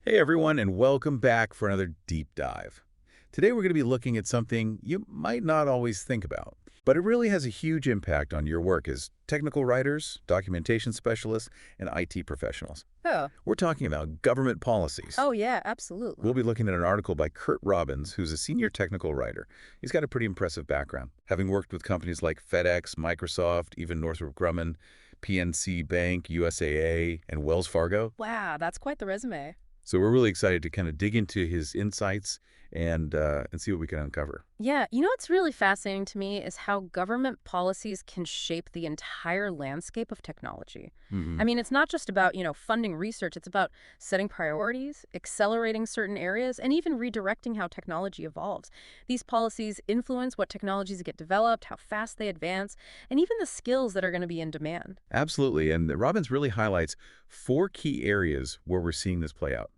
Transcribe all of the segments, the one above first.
Hey everyone, and welcome back for another deep dive. Today we're going to be looking at something you might not always think about, but it really has a huge impact on your work as technical writers, documentation specialists, and IT professionals. Oh. We're talking about government policies. Oh, yeah, absolutely. We'll be looking at an article by Curt Robbins, who's a senior technical writer. He's got a pretty impressive background, having worked with companies like FedEx, Microsoft, even Northrop Grumman, PNC Bank, USAA, and Wells Fargo. Wow, that's quite the resume. So we're really excited to kind of dig into his insights and see what we can uncover. Yeah, what's really fascinating to me is how government policies can shape the entire landscape of technology. Hmm. I mean, it's not just about, funding research. It's about setting priorities, accelerating certain areas, and even redirecting how technology evolves. These policies influence what technologies get developed, how fast they advance, and even the skills that are going to be in demand. Absolutely. And Robbins really highlights four key areas where we're seeing this play out.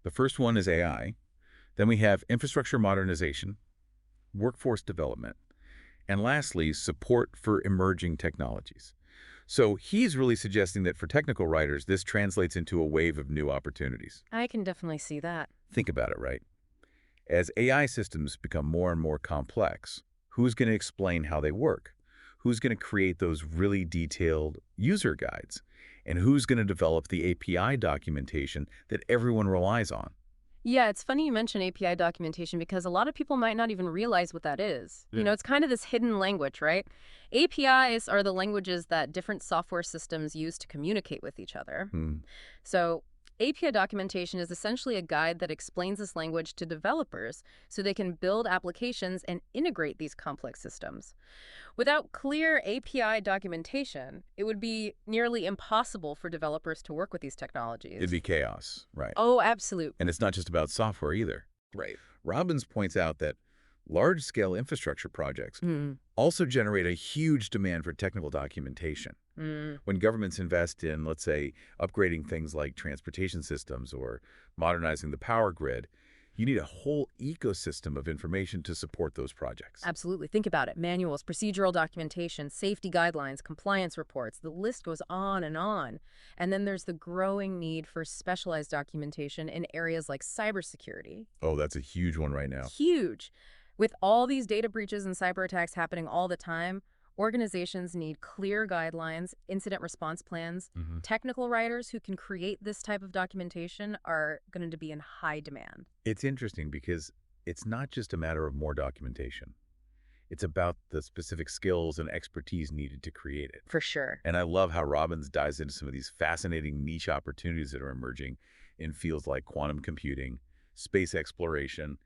The first one is AI. Then we have infrastructure modernization, workforce development, and lastly, support for emerging technologies. So he's really suggesting that for technical writers, this translates into a wave of new opportunities. I can definitely see that. Think about it, right? As AI systems become more and more complex, who's going to explain how they work? Who's going to create those really detailed user guides? And who's going to develop the API documentation that everyone relies on? Yeah, it's funny you mention API documentation because a lot of people might not even realize what that is. Yeah. It's kind of this hidden language, right? APIs are the languages that different software systems use to communicate with each other. Hmm. So API documentation is essentially a guide that explains this language to developers so they can build applications and integrate these complex systems. Without clear API documentation, it would be nearly impossible for developers to work with these It'd technologies. be chaos, right? Oh, absolutely. And it's not just about software either. Right. Robbins points out that large-scale infrastructure projects also generate a huge demand for technical documentation. Mm. When governments invest in, let's say, upgrading things like transportation systems or modernizing the power grid, you need a whole ecosystem of information to support those projects. Absolutely. Think about it. Manuals, procedural documentation, safety guidelines, compliance reports. The list goes on and on. And then there's the growing need for specialized documentation in areas like cybersecurity. Oh, that's a huge one right now. Huge. With all these data breaches and cyber attacks happening all the time, organizations need clear guidelines, incident response plans. Hmm. Technical writers who can create this type of documentation are going to be in high demand. It's interesting because it's not just a matter of more documentation. It's about the specific skills and expertise needed to create it. For sure. And I love how Robbins dives into some of these fascinating niche opportunities that are emerging in fields like quantum computing, space exploration,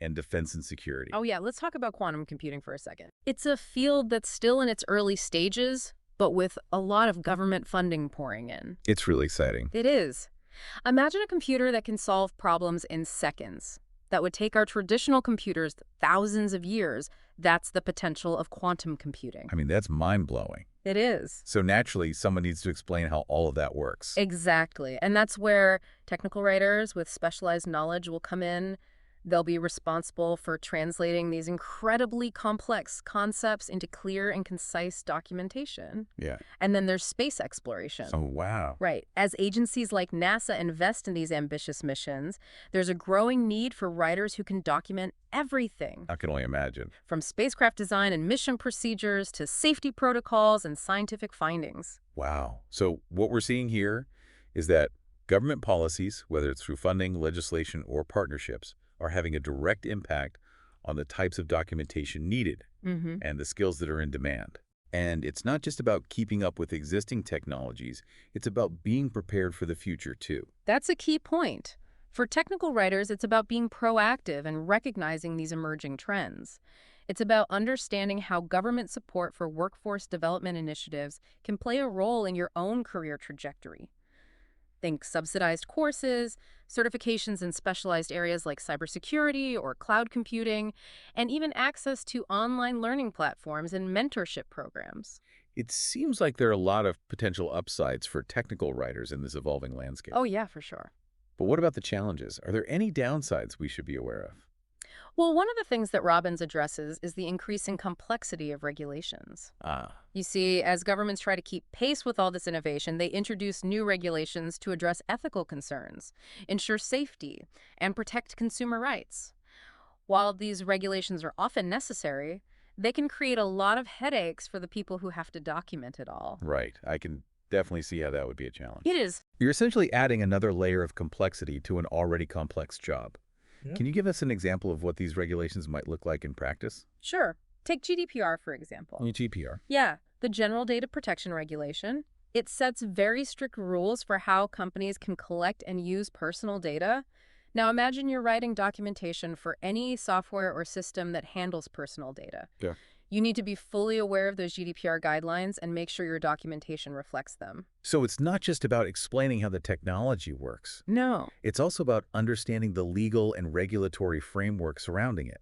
and defense and security. Oh, yeah, let's talk about quantum computing for a second. It's a field that's still in its early stages, but with a lot of government funding pouring in. It's really exciting. It is. Imagine a computer that can solve problems in seconds. That would take our traditional computers thousands of years. That's the potential of quantum computing. I mean, that's mind-blowing. It is. So naturally, someone needs to explain how all of that works. Exactly. And that's where technical writers with specialized knowledge will come in. They'll be responsible for translating these incredibly complex concepts into clear and concise documentation. Yeah. And then there's space exploration. Oh, wow. Right. As agencies like NASA invest in these ambitious missions, there's a growing need for writers who can document everything, I can only imagine. from spacecraft design and mission procedures to safety protocols and scientific findings. Wow. So what we're seeing here is that government policies, whether it's through funding, legislation, or partnerships, are having a direct impact on the types of documentation needed and the skills that are in demand. And it's not just about keeping up with existing technologies, it's about being prepared for the future too. That's a key point. For technical writers, it's about being proactive and recognizing these emerging trends. It's about understanding how government support for workforce development initiatives can play a role in your own career trajectory. Think subsidized courses, certifications in specialized areas like cybersecurity or cloud computing, and even access to online learning platforms and mentorship programs. It seems like there are a lot of potential upsides for technical writers in this evolving landscape. Oh, yeah, for sure. But what about the challenges? Are there any downsides we should be aware of? Well, one of the things that Robbins addresses is the increasing complexity of regulations. Ah, You see, as governments try to keep pace with all this innovation, they introduce new regulations to address ethical concerns, ensure safety, and protect consumer rights. While these regulations are often necessary, they can create a lot of headaches for the people who have to document it all. right. I can definitely see how that would be a It challenge. is. You're essentially adding another layer of complexity to an already complex job. Yeah. Can you give us an example of what these regulations might look like in practice? Sure. Take GDPR, for example. GPR. Yeah, the General Data Protection Regulation. It sets very strict rules for how companies can collect and use personal data. Now imagine you're writing documentation for any software or system that handles personal data. Yeah. You need to be fully aware of those GDPR guidelines and make sure your documentation reflects them. So it's not just about explaining how the technology works. No. It's also about understanding the legal and regulatory framework surrounding it.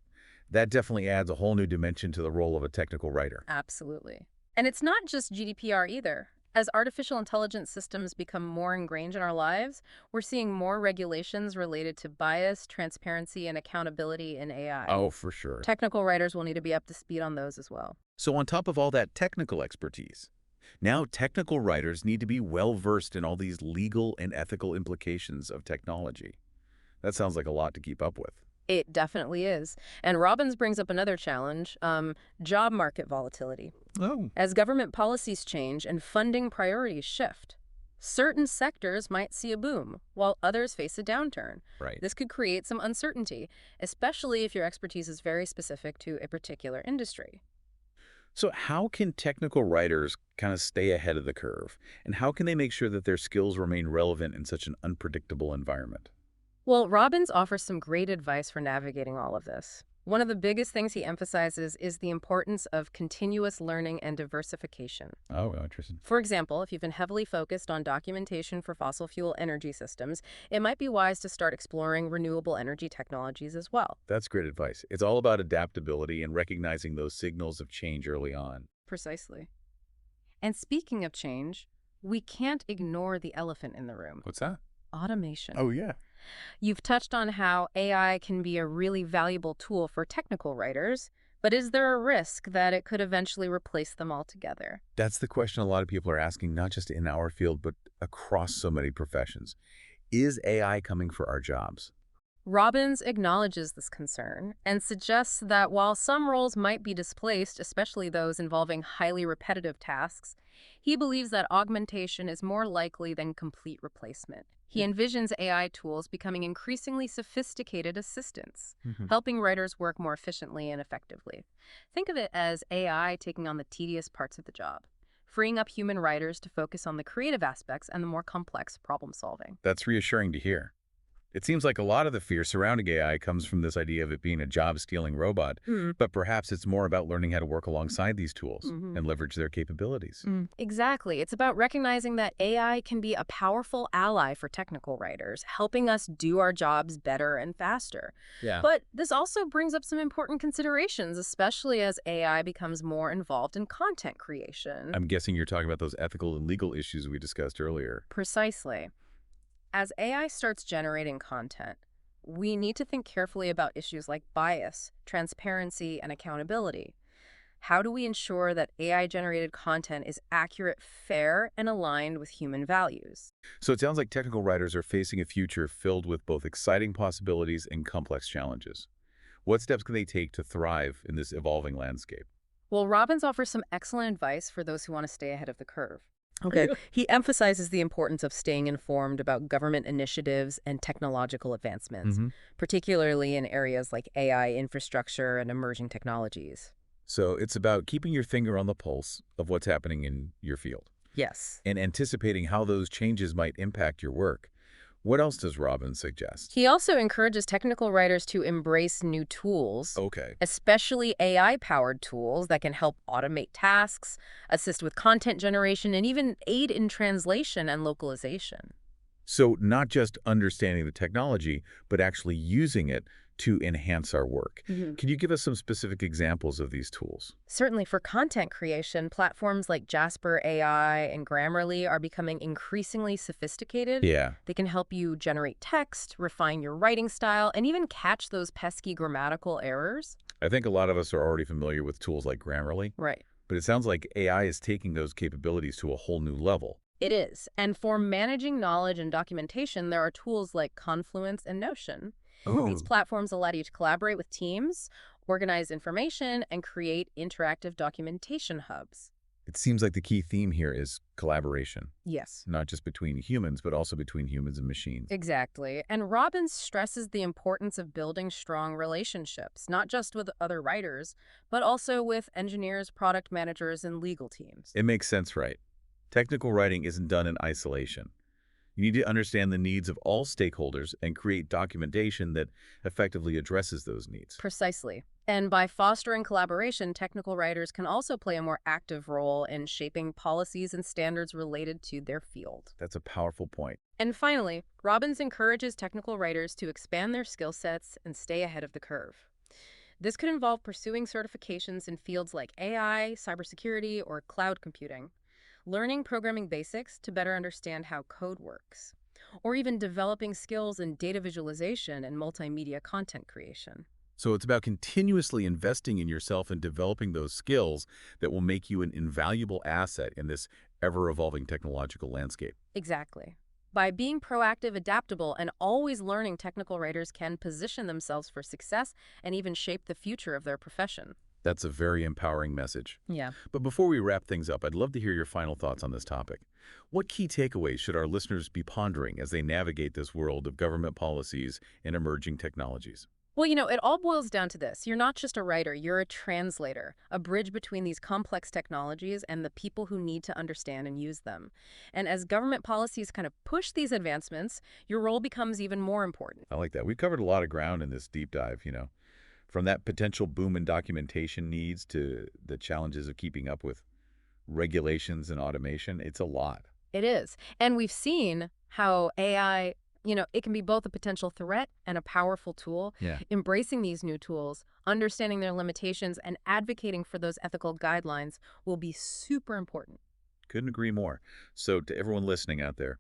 That definitely adds a whole new dimension to the role of a technical writer. Absolutely. And it's not just GDPR either. As artificial intelligence systems become more ingrained in our lives, we're seeing more regulations related to bias, transparency, and accountability in AI. Oh, for sure. Technical writers will need to be up to speed on those as well. So on top of all that technical expertise, now technical writers need to be well-versed in all these legal and ethical implications of technology. That sounds like a lot to keep up with. It definitely is. And Robbins brings up another challenge, job market volatility. Oh. As government policies change and funding priorities shift, certain sectors might see a boom, while others face a downturn. Right. This could create some uncertainty, especially if your expertise is very specific to a particular industry. So how can technical writers kind of stay ahead of the curve? And how can they make sure that their skills remain relevant in such an unpredictable environment? Well, Robbins offers some great advice for navigating all of this. One of the biggest things he emphasizes is the importance of continuous learning and diversification. Oh, interesting. For example, if you've been heavily focused on documentation for fossil fuel energy systems, it might be wise to start exploring renewable energy technologies as well. That's great advice. It's all about adaptability and recognizing those signals of change early on. Precisely. And speaking of change, we can't ignore the elephant in the room: What's that? automation. Oh, yeah. You've touched on how AI can be a really valuable tool for technical writers, but is there a risk that it could eventually replace them altogether? That's the question a lot of people are asking, not just in our field, but across so many professions. Is AI coming for our jobs? Robbins acknowledges this concern and suggests that while some roles might be displaced, especially those involving highly repetitive tasks, he believes that augmentation is more likely than complete replacement. He envisions AI tools becoming increasingly sophisticated assistants, helping writers work more efficiently and effectively. Think of it as AI taking on the tedious parts of the job, freeing up human writers to focus on the creative aspects and the more complex problem solving. That's reassuring to hear. It seems like a lot of the fear surrounding AI comes from this idea of it being a job-stealing robot, but perhaps it's more about learning how to work alongside these tools and leverage their capabilities. Exactly. It's about recognizing that AI can be a powerful ally for technical writers, helping us do our jobs better and faster. Yeah. But this also brings up some important considerations, especially as AI becomes more involved in content creation. I'm guessing you're talking about those ethical and legal issues we discussed earlier. Precisely. As AI starts generating content, we need to think carefully about issues like bias, transparency, and accountability. How do we ensure that AI-generated content is accurate, fair, and aligned with human values? So it sounds like technical writers are facing a future filled with both exciting possibilities and complex challenges. What steps can they take to thrive in this evolving landscape? Well, Robbins offers some excellent advice for those who want to stay ahead of the curve. Okay. He emphasizes the importance of staying informed about government initiatives and technological advancements, particularly in areas like AI infrastructure and emerging technologies. So it's about keeping your finger on the pulse of what's happening in your field Yes. and anticipating how those changes might impact your work. What else does Robbins suggest? He also encourages technical writers to embrace new tools, Okay. especially AI-powered tools that can help automate tasks, assist with content generation, and even aid in translation and localization. So not just understanding the technology, but actually using it to enhance our work. Mhm. Can you give us some specific examples of these tools? Certainly for content creation, platforms like Jasper AI and Grammarly are becoming increasingly sophisticated. Yeah, They can help you generate text, refine your writing style, and even catch those pesky grammatical errors. I think a lot of us are already familiar with tools like Grammarly, Right. but it sounds like AI is taking those capabilities to a whole new level. It is. And for managing knowledge and documentation, there are tools like Confluence and Notion. These Oh. platforms allow you to collaborate with teams, organize information, and create interactive documentation hubs. It seems like the key theme here is collaboration, Yes. not just between humans, but also between humans and machines. Exactly. And Robbins stresses the importance of building strong relationships, not just with other writers, but also with engineers, product managers, and legal teams. It makes sense, right? Technical writing isn't done in isolation. You need to understand the needs of all stakeholders and create documentation that effectively addresses those needs. Precisely. And by fostering collaboration, technical writers can also play a more active role in shaping policies and standards related to their field. That's a powerful point. And finally, Robbins encourages technical writers to expand their skill sets and stay ahead of the curve. This could involve pursuing certifications in fields like AI, cybersecurity, or cloud computing, learning programming basics to better understand how code works, or even developing skills in data visualization and multimedia content creation. So it's about continuously investing in yourself and developing those skills that will make you an invaluable asset in this ever-evolving technological landscape. Exactly. By being proactive, adaptable, and always learning, technical writers can position themselves for success and even shape the future of their profession. That's a very empowering message. Yeah. But before we wrap things up, I'd love to hear your final thoughts on this topic. What key takeaways should our listeners be pondering as they navigate this world of government policies and emerging technologies? Well, it all boils down to this. You're not just a writer, you're a translator, a bridge between these complex technologies and the people who need to understand and use them. And as government policies kind of push these advancements, your role becomes even more important. I like that. We've covered a lot of ground in this deep dive. From that potential boom in documentation needs to the challenges of keeping up with regulations and automation. It's a lot. It is. And we've seen how AI, it can be both a potential threat and a powerful tool. Yeah. Embracing these new tools, understanding their limitations, and advocating for those ethical guidelines will be super important. Couldn't agree more. So to everyone listening out there,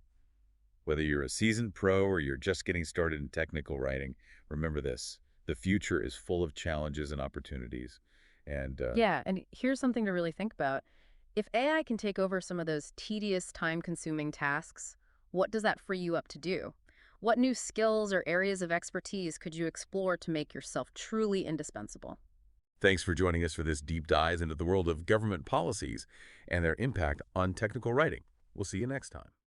whether you're a seasoned pro or you're just getting started in technical writing, remember this. The future is full of challenges and opportunities. And Yeah, and here's something to really think about. If AI can take over some of those tedious, time-consuming tasks, what does that free you up to do? What new skills or areas of expertise could you explore to make yourself truly indispensable? thanks for joining us for this deep dive into the world of government policies and their impact on technical writing. We'll see you next time.